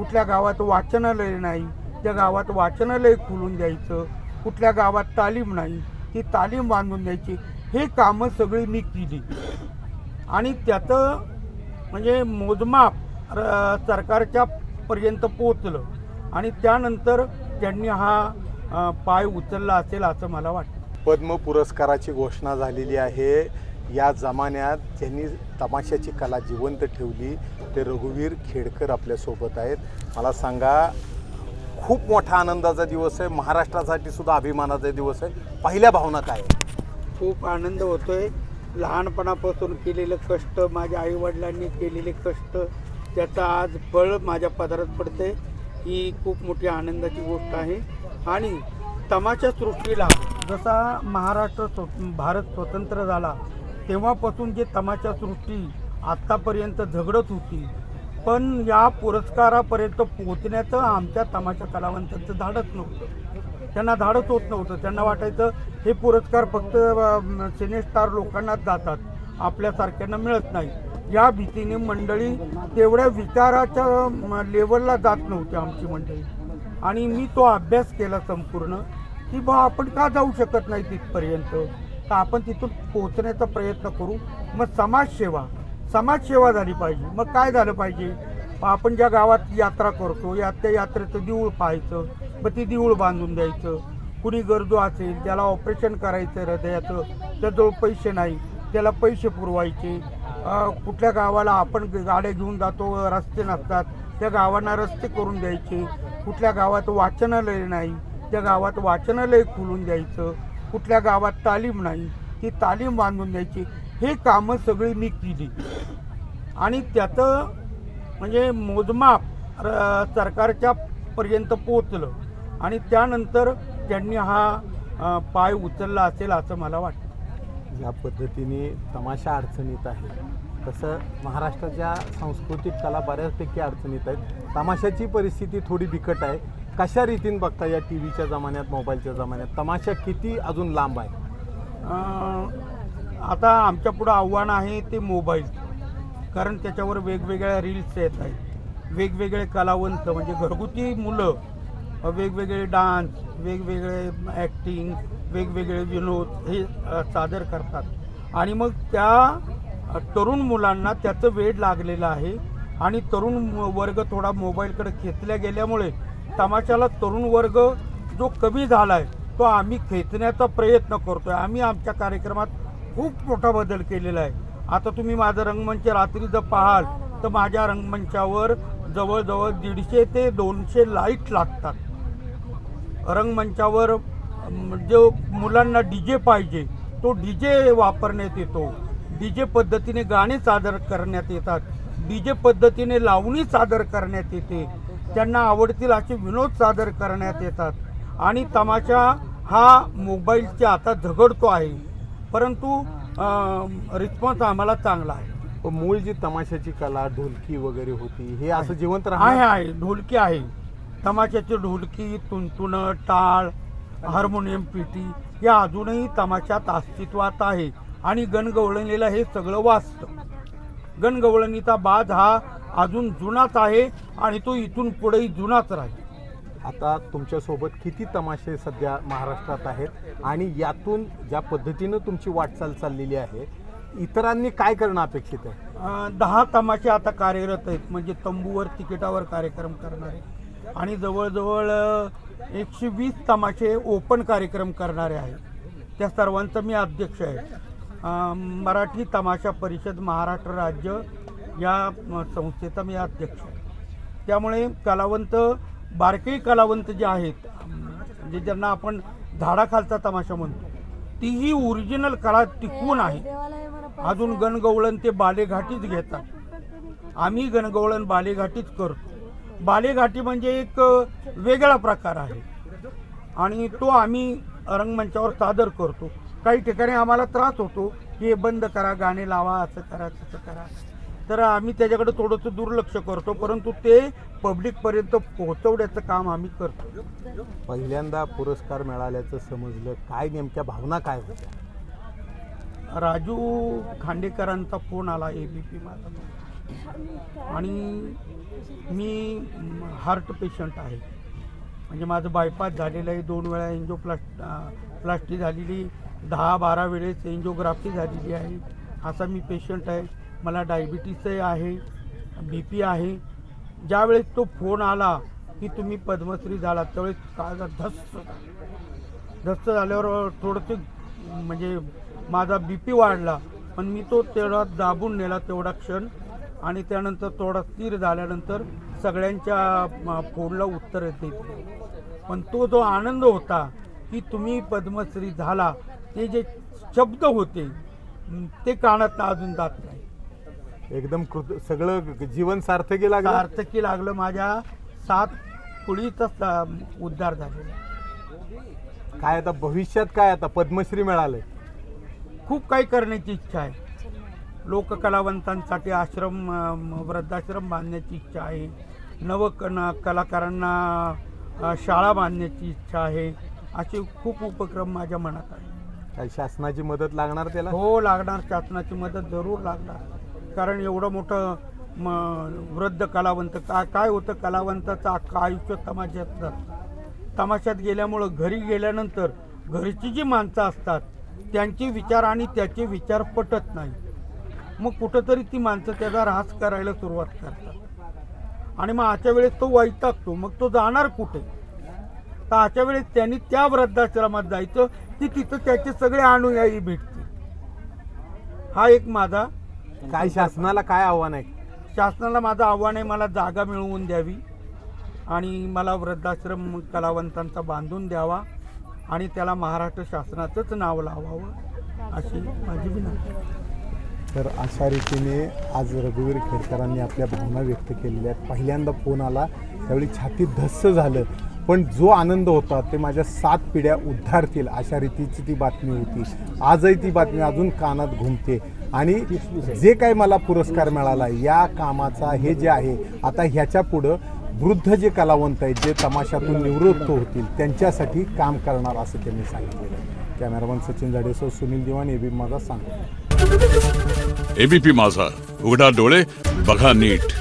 कुठल्या गावात वाचनालय नाही, त्या गावात वाचनालय खोलून द्यायचं, कुठल्या गावात तालीम नाही ती तालीम बांधून द्यायची, हे कामं सगळी मी केली. आणि त्याचं म्हणजे मोजमाप सरकारच्या पर्यंत पोचलं आणि त्यानंतर त्यांनी हा पाय उचलला असेल असं मला वाटतं. पद्म पुरस्काराची घोषणा झालेली आहे. या जमान्यात ज्यांनी तमाशाची कला जिवंत ठेवली ते रघुवीर खेडकर आपल्यासोबत आहेत. मला सांगा, खूप मोठा आनंदाचा दिवस आहे, महाराष्ट्रासाठी सुद्धा अभिमानाचा दिवस आहे. पहिल्या भावना काय आहे? खूप आनंद होतोय. लहानपणापासून केलेलं कष्ट, माझ्या आईवडिलांनी केलेले कष्ट, त्याचा आज फळ माझ्या पदरात पडते, ही खूप मोठी आनंदाची गोष्ट आहे. आणि तमाशा सृष्टीला जसा भारत स्वतंत्र झाला तेव्हापासून जे तमाशा सृष्टी आत्तापर्यंत झगडत होती, पण या पुरस्कारापर्यंत पोहोचण्याचं आमच्या तमाशा कलावंतांचं धाडस नव्हतं. त्यांना धाडस होत नव्हतं. त्यांना वाटायचं हे पुरस्कार फक्त सिनेस्टार लोकांनाच जातात, आपल्यासारख्यांना मिळत नाही. या भीतीने मंडळी तेवढ्या विचाराच्या लेवलला जात नव्हती आमची मंडळी. आणि मी तो अभ्यास केला संपूर्ण की आपण का जाऊ शकत नाही तिथपर्यंत, तर आपण तिथून पोहोचण्याचा प्रयत्न करू. मग समाजसेवा झाली पाहिजे. मग काय झालं पाहिजे, आपण ज्या गावात यात्रा करतो त्या यात्रेचं देऊळ पाहायचं, मग ती देऊळ बांधून द्यायचं. कुणी गरजू असेल त्याला ऑपरेशन करायचं हृदयाचं, त्याजवळ पैसे नाही, त्याला पैसे पुरवायचे. कुठल्या गावाला आपण गाड्या घेऊन जातो, रस्ते नसतात, त्या गावांना रस्ते करून द्यायचे. कुठल्या गावात वाचनालय नाही, त्या गावात वाचनालय खोलून द्यायचं. कुठल्या गावात तालीम नाही ती तालीम बांधून द्यायची, हे कामं सगळी मी केली. आणि त्याचं म्हणजे मोजमाप सरकारच्या पर्यंत पोचलं आणि त्यानंतर त्यांनी हा पाय उचलला असेल असं मला वाटतं. ज्या पद्धतीने तमाशा अडचणीत आहे तसं महाराष्ट्राच्या सांस्कृतिक कला बऱ्याचपैकी अडचणीत आहेत. तमाशाची परिस्थिती थोडी बिकट आहे. कशा रीतीने बघता या टी व्हीच्या जमान्यात, मोबाईलच्या जमान्यात तमाशा किती अजून लांब आहे? आता आमच्या पुढं आव्हान आहे ते मोबाईल, कारण त्याच्यावर वेगवेगळ्या रील्स येत आहेत. वेगवेगळे कलावंत म्हणजे घरगुती मुलं वेगवेगळे डान्स, वेगवेगळे ॲक्टिंग, वेगवेगळे विनोद हे सादर करतात. आणि मग त्या तरुण मुलांना त्याचं वेड लागलेलं आहे. आणि तरुण वर्ग थोडा मोबाईलकडे खेचल्या गेल्यामुळे तमाशाला तरुण वर्ग जो कमी झाला आहे तो आम्ही खेचण्याचा प्रयत्न करतो आहे. आम्ही आमच्या कार्यक्रमात खूप मोठा बदल केलेला आहे. आता तुम्ही माझं रंगमंच रात्री जर पाहाल तर माझ्या रंगमंचावर जवळजवळ 150 ते 200 लाईट लागतात. रंगमंचावर जो मुलांना DJ पाहिजे तो DJ वापरण्यात येतो. DJ पद्धतीने गाणे सादर करण्यात येतात, DJ पद्धतीने लावणी सादर करण्यात येते, त्यांना आवडतील असे विनोद सादर करण्यात येतात. आणि तमाशा हा मोबाईलच्या आता झगडतो आहे, परंतु रिस्पॉन्स आम्हाला चांगला आहे. मूळ जी तमाशाची कला ढोलकी वगैरे होती हे असं जिवंत आहे. ढोलकी आहे, तमाशाची ढोलकी, तुणतुणं, टाळ, हार्मोनियम, पेटी या अजूनही तमाशात अस्तित्वात आहे. आणि गणगवळणीला हे सगळं वाचतं. गणगवळणीचा बाज हा अजून जुनाच आहे आणि तो इथून पुढेही जुनाच राहील. आता तुमच्यासोबत किती तमाशे सध्या महाराष्ट्रात आहेत आणि यातून ज्या पद्धतीनं तुमची वाटचाल चाललेली आहे, इतरांनी काय करणं अपेक्षित आहे? 10 तमाशे आता कार्यरत आहेत, म्हणजे तंबूवर तिकिटावर कार्यक्रम करणारे, आणि जवळजवळ 120 तमाशे ओपन कार्यक्रम करणारे आहेत. त्या सर्वांचा मी अध्यक्ष आहे. मराठी तमाशा परिषद महाराष्ट्र राज्य या संस्थेचा मी अध्यक्ष आहे. त्यामुळे कलावंत, बारकेही कलावंत जे आहेत, म्हणजे ज्यांना आपण झाडाखालचा तमाशा म्हणतो, तीही ओरिजिनल कला टिकवून आहे. अजून गणगवळण ते बालेघाटीच घेतात. आम्ही गणगवळण बालेघाटीच करतो. बालेघाटी म्हणजे एक वेगळा प्रकार आहे आणि तो आम्ही रंगमंचावर सादर करतो. काही ठिकाणी आम्हाला त्रास होतो की हे बंद करा, गाणे लावा, असं करा, तसं करा, तर आम्ही त्याच्याकडे थोडंसं दुर्लक्ष करतो, परंतु ते पब्लिकपर्यंत पोहोचवण्याचं काम आम्ही करतो. पहिल्यांदा पुरस्कार मिळाल्याचं समजलं, काय नेमक्या भावना काय होत्या? राजू खांडेकरांचा फोन आला ABP माझा, आणि मी हार्ट पेशंट आहे. म्हणजे माझं बायपास झालेलं आहे, 2 वेळा प्लास्टी झालेली, 10-12 वेळेस एन्जिओग्राफी झालेली आहे. असा मी पेशंट आहे. मला डायबिटीसही आहे, BP आहे. ज्यावेळेस तो फोन आला की तुम्ही पद्मश्री झाला, त्यावेळेस काळजा धस्स झाल्यावर थोडंसं म्हणजे माझा BP वाढला, पण मी तो तेवढा दाबून नेला तेवढा क्षण. आणि त्यानंतर थोडा स्थिर झाल्यानंतर सगळ्यांच्या फोनला उत्तर देत. पण तो जो आनंद होता की तुम्ही पद्मश्री झाला, ते जे शब्द होते ते कानात अजून जात नाही. एकदम सगळं जीवन सार्थकी लागलं. सार्थकी लागलं. माझ्या 7 कुळीचा उद्धार झालेला. काय आता भविष्यात काय आता पद्मश्री मिळालंय, खूप काही करण्याची इच्छा आहे. लोककलावंतांसाठी आश्रम, वृद्धाश्रम बांधण्याची इच्छा आहे. कलाकारांना शाळा बांधण्याची इच्छा आहे. असे खूप उपक्रम माझ्या मनात आहे. काय शासनाची मदत लागणार त्याला? हो, लागणार. शासनाची मदत जरूर लागणार. कारण एवढं मोठं वृद्ध कलावंत, काय होतं, कलावंताचं अख्खं आयुष्य तमाशात जातं. तमाशात गेल्यामुळं घरी गेल्यानंतर घरची जी माणसं असतात त्यांचे विचार आणि त्याचे विचार पटत नाही. मग कुठंतरी ती माणसं त्याचा ऱ्हास करायला सुरुवात करतात आणि मग अशा वेळेस तो वैतागतो. मग तो जाणार कुठे? तर अशा वेळेस त्यांनी त्या वृद्धाश्रमात जायचं की तिथं त्याचे सगळे अनुयायी भेटतील. हा एक माझा काय शासनाला काय आव्हान आहे? शासनाला माझं आव्हान आहे, मला जागा मिळवून द्यावी आणि मला वृद्धाश्रम कलावंतांचा बांधून द्यावा आणि त्याला महाराष्ट्र शासनाचंच नाव लावावं अशी माझी विनंती. तर अशा रीतीने आज रघुवीर खेडकरांनी आपल्या भावना व्यक्त केलेल्या आहेत. पहिल्यांदा फोन आला त्यावेळी छाती धस्स झालं, पण जो आनंद होता ते माझ्या 7 पिढ्या उद्धारतील अशा रीतीची ती बातमी होती. आजही ती बातमी अजून कानात घुमते. आणि जे काही मला पुरस्कार मिळाला या कामाचा, हे जे आहे आता ह्याच्या पुढं वृद्ध जे कलावंत आहेत, जे तमाशातून निवृत्त होतील त्यांच्यासाठी काम करणार असं त्यांनी सांगितलेलं आहे. कॅमेरामन सचिन जाडेसह सुनील दिवाण, एबीपी माझा सांगतो. एबीपी माझा, उघडा डोळे बघा नीट.